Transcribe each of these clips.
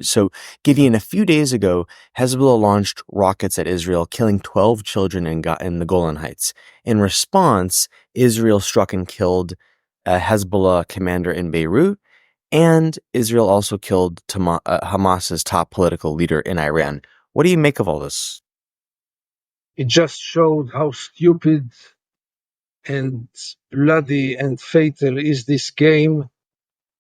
So, Gideon, a few days ago, Hezbollah launched rockets at Israel, killing 12 children in the Golan Heights. In response, Israel struck and killed a Hezbollah commander in Beirut, and Israel also killed Hamas's top political leader in Iran. What do you make of all this? It just showed how stupid and bloody and fatal is this game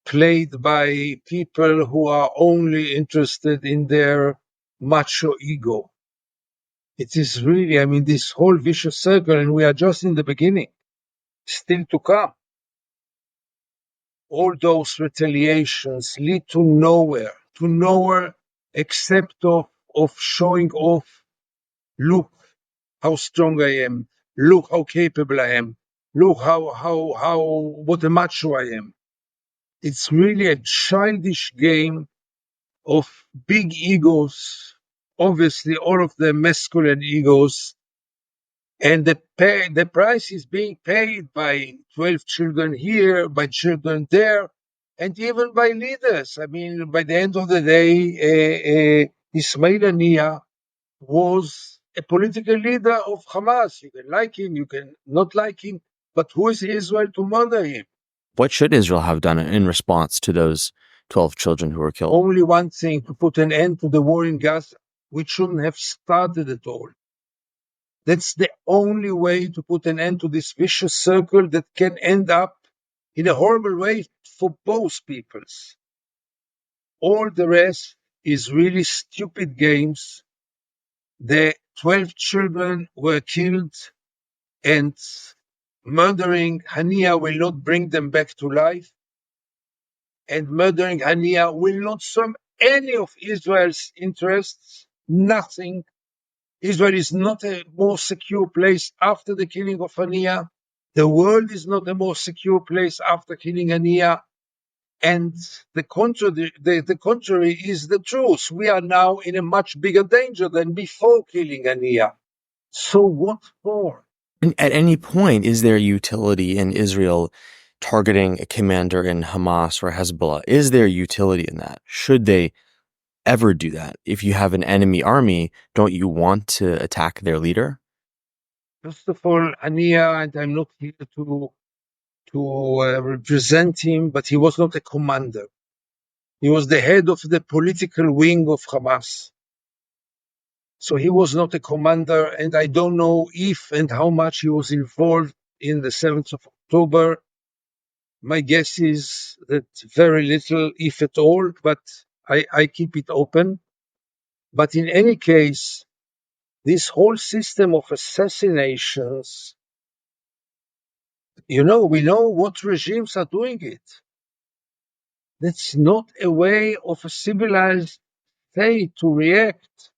played by people who are only interested in their macho ego. It is really, I mean, this whole vicious circle, and we are just in the beginning, still to come. All those retaliations lead to nowhere except of showing off. Look how strong I am. Look how capable I am. Look what a macho I am. It's really a childish game of big egos, obviously all of them masculine egos, and the price is being paid by 12 children here, by children there, and even by leaders. I mean, by the end of the day, Ismail Haniyeh was a political leader of Hamas. You can like him, you can not like him, but who is Israel to murder him? What should Israel have done in response to those 12 children who were killed? Only one thing: to put an end to the war in Gaza, which shouldn't have started at all. That's the only way to put an end to this vicious circle that can end up in a horrible way for both peoples. All the rest is really stupid games. The 12 children were killed, and murdering Haniyeh will not bring them back to life. And murdering Haniyeh will not serve any of Israel's interests. Nothing. Israel is not a more secure place after the killing of Haniyeh. The world is not a more secure place after killing Haniyeh. And the contrary is the truth. We are now in a much bigger danger than before killing Haniyeh. So what for? And at any point, is there utility in Israel targeting a commander in Hamas or Hezbollah? Is there utility in that? Should they ever do that? If you have an enemy army, don't you want to attack their leader? First of all, Haniyeh, and I'm not here to represent him, but he was not a commander. He was the head of the political wing of Hamas. So he was not a commander, and I don't know if and how much he was involved in the 7th of October. My guess is that very little, if at all, but I keep it open. But in any case, this whole system of assassinations, we know what regimes are doing it. That's not a way of a civilized state to react,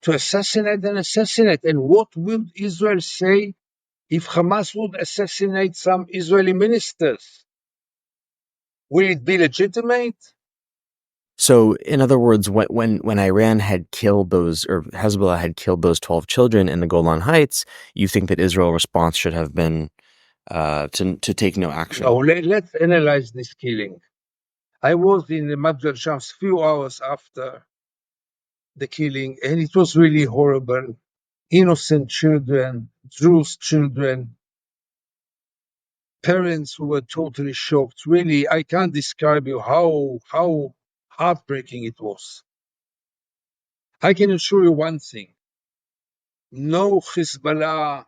to assassinate and assassinate. And what would Israel say if Hamas would assassinate some Israeli ministers? Will it be legitimate? So, in other words, when Iran had killed those, or Hezbollah had killed those 12 children in the Golan Heights, you think that Israel's response should have been to take no action? No, let's analyze this killing. I was in the Majid Shams few hours after the killing, and it was really horrible. Innocent children, Druze children, parents who were totally shocked. Really, I can't describe you how heartbreaking it was. I can assure you one thing: no Hezbollah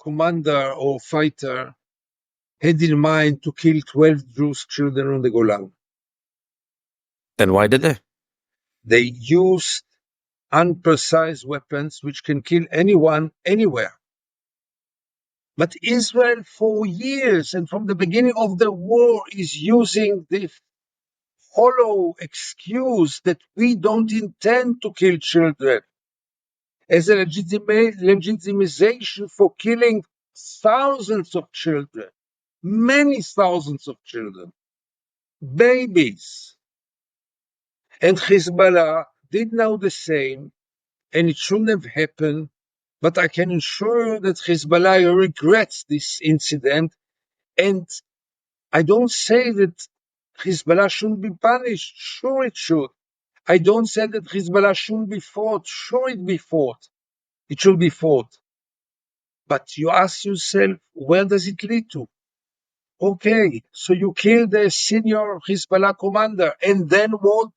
commander or fighter had in mind to kill 12 Druze children on the Golan. Then why did they? They used unprecise weapons which can kill anyone, anywhere. But Israel, for years and from the beginning of the war, is using this hollow excuse that we don't intend to kill children as a legitimization for killing thousands of children, many thousands of children, babies. And Hezbollah did now the same, and it shouldn't have happened. But I can assure you that Hezbollah regrets this incident, and I don't say that Hezbollah shouldn't be punished. Sure, it should. I don't say that Hezbollah shouldn't be fought. Sure, it be fought. It should be fought. But you ask yourself, where does it lead to? Okay, so you kill the senior Hezbollah commander, and then what?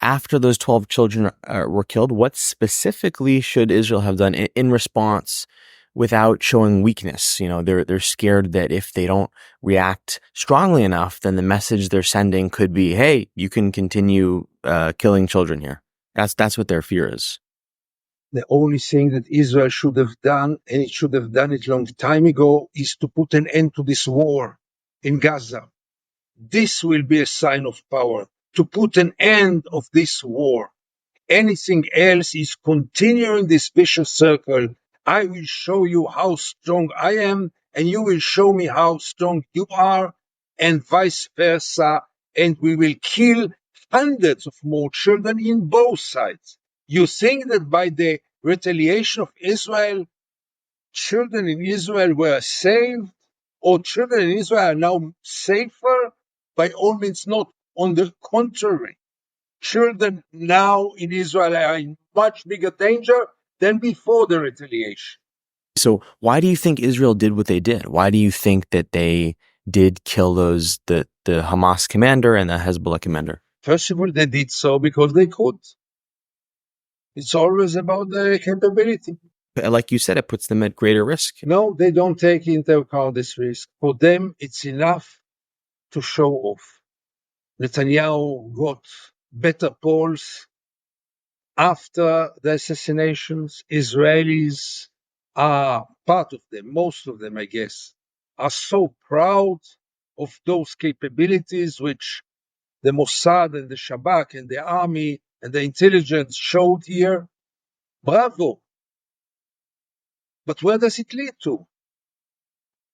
After those 12 children were killed, what specifically should Israel have done in response without showing weakness? You know, they're scared that if they don't react strongly enough, then the message they're sending could be, hey, you can continue killing children here. That's what their fear is. The only thing that Israel should have done, and it should have done it long time ago, is to put an end to this war in Gaza. This will be a sign of power, to put an end of this war. Anything else is continuing this vicious circle. I will show you how strong I am, and you will show me how strong you are, and vice versa, and we will kill hundreds of more children in both sides. You think that by the retaliation of Israel, children in Israel were saved, or children in Israel are now safer? By all means not. On the contrary, children now in Israel are in much bigger danger than before the retaliation. So why do you think Israel did what they did? Why do you think that they did kill the Hamas commander and the Hezbollah commander? First of all, they did so because they could. It's always about the capability. Like you said, it puts them at greater risk. No, they don't take into account this risk. For them, it's enough to show off. Netanyahu got better polls after the assassinations. Israelis are part of them, most of them, I guess, are so proud of those capabilities which the Mossad and the Shabak and the army and the intelligence showed here. Bravo. But where does it lead to?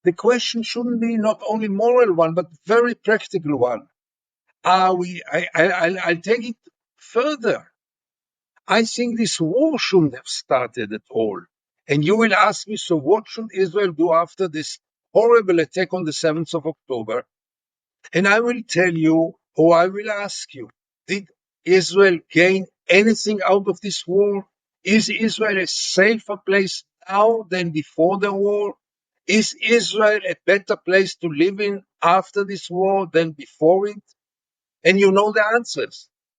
The question shouldn't be not only moral one, but very practical one. I'll take it further. I think this war shouldn't have started at all. And you will ask me, so what should Israel do after this horrible attack on the 7th of October? And I will tell you, or I will ask you, did Israel gain anything out of this war? Is Israel a safer place now than before the war? Is Israel a better place to live in after this war than before it? And you know the answers.